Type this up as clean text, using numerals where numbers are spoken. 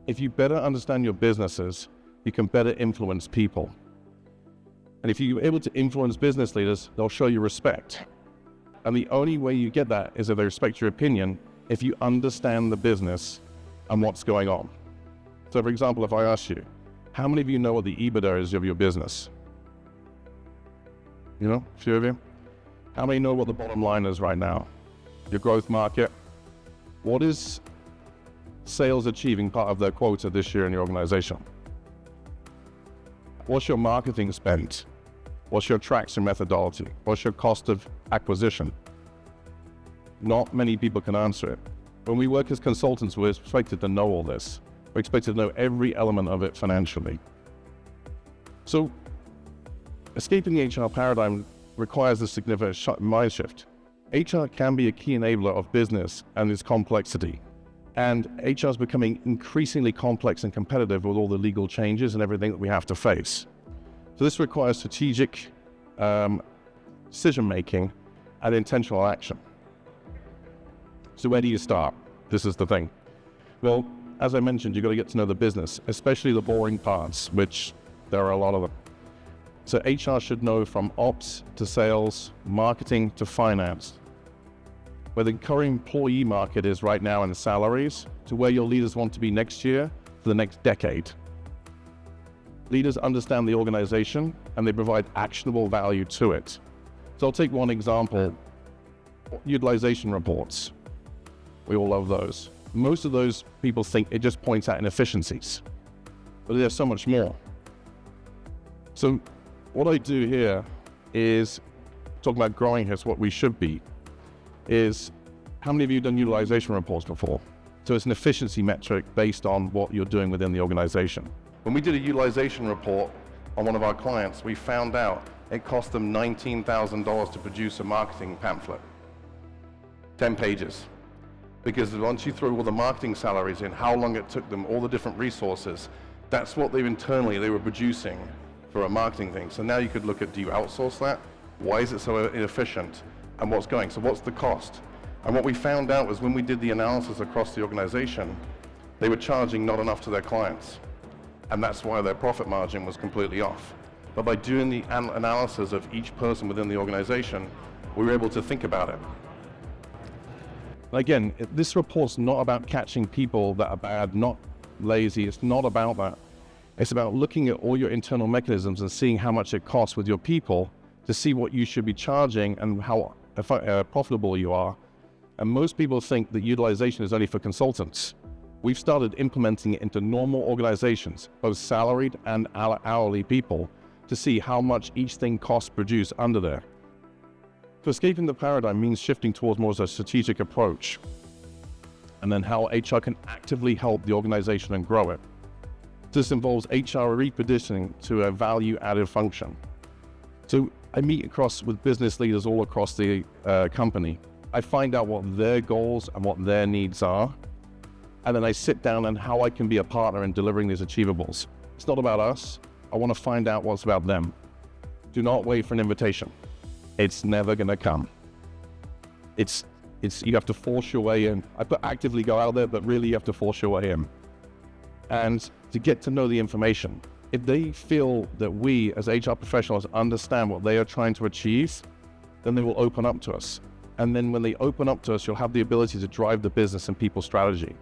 If you better understand your businesses, you can better influence people. And if you're able to influence business leaders, they'll show you respect. And the only way you get that is if they respect your opinion, if you understand the business and what's going on. So for example, if I ask you, how many of you know what the EBITDA is of your business? You know, a few of you? How many know what the bottom line is right now? Your growth market? What is sales achieving part of their quota this year in your organization? What's your marketing spend? What's your traction methodology? What's your cost of acquisition? Not many people can answer it. When we work as consultants, we're expected to know all this. We're expected to know every element of it financially. So, escaping the HR paradigm requires a significant mind shift. HR can be a key enabler of business and its complexity. And HR is becoming increasingly complex and competitive with all the legal changes and everything that we have to face. So this requires strategic decision-making and intentional action. So where do you start? This is the thing. Well, as I mentioned, you've got to get to know the business, especially the boring parts, which there are a lot of them. So HR should know from ops to sales, marketing to finance, where the current employee market is right now in salaries to where your leaders want to be next year for the next decade. Leaders understand the organization and they provide actionable value to it. So I'll take one example, utilization reports. We all love those. Most of those people think it just points out inefficiencies, but there's so much more. So what I do here is talk about growing here, what we should be, is how many of you have done utilization reports before? So it's an efficiency metric based on what you're doing within the organization. When we did a utilization report on one of our clients, we found out it cost them $19,000 to produce a marketing pamphlet, 10 pages. Because once you throw all the marketing salaries in, how long it took them, all the different resources, that's what they were producing for a marketing thing. So now you could look at, do you outsource that? Why is it so inefficient? And what's going? So what's the cost? And what we found out was when we did the analysis across the organization, they were charging not enough to their clients. And that's why their profit margin was completely off. But by doing the analysis of each person within the organization, we were able to think about it. Again, this report's not about catching people that are bad, not lazy. It's not about that. It's about looking at all your internal mechanisms and seeing how much it costs with your people to see what you should be charging and how profitable you are. And most people think that utilization is only for consultants. We've started implementing it into normal organizations, both salaried and hourly people, to see how much each thing costs produce under there. So escaping the paradigm means shifting towards more of a strategic approach, and then how HR can actively help the organization and grow it. This involves HR repositioning to a value-added function. So I meet with business leaders all across the company. I find out what their goals and what their needs are, and then I sit down and how I can be a partner in delivering these achievables. It's not about us. I want to find out what's about them. Do not wait for an invitation. It's never going to come. You have to force your way in. I put actively go out there, but really you have to force your way in. And to get to know the information, if they feel that we as HR professionals understand what they are trying to achieve, then they will open up to us. And then when they open up to us, you'll have the ability to drive the business and people strategy.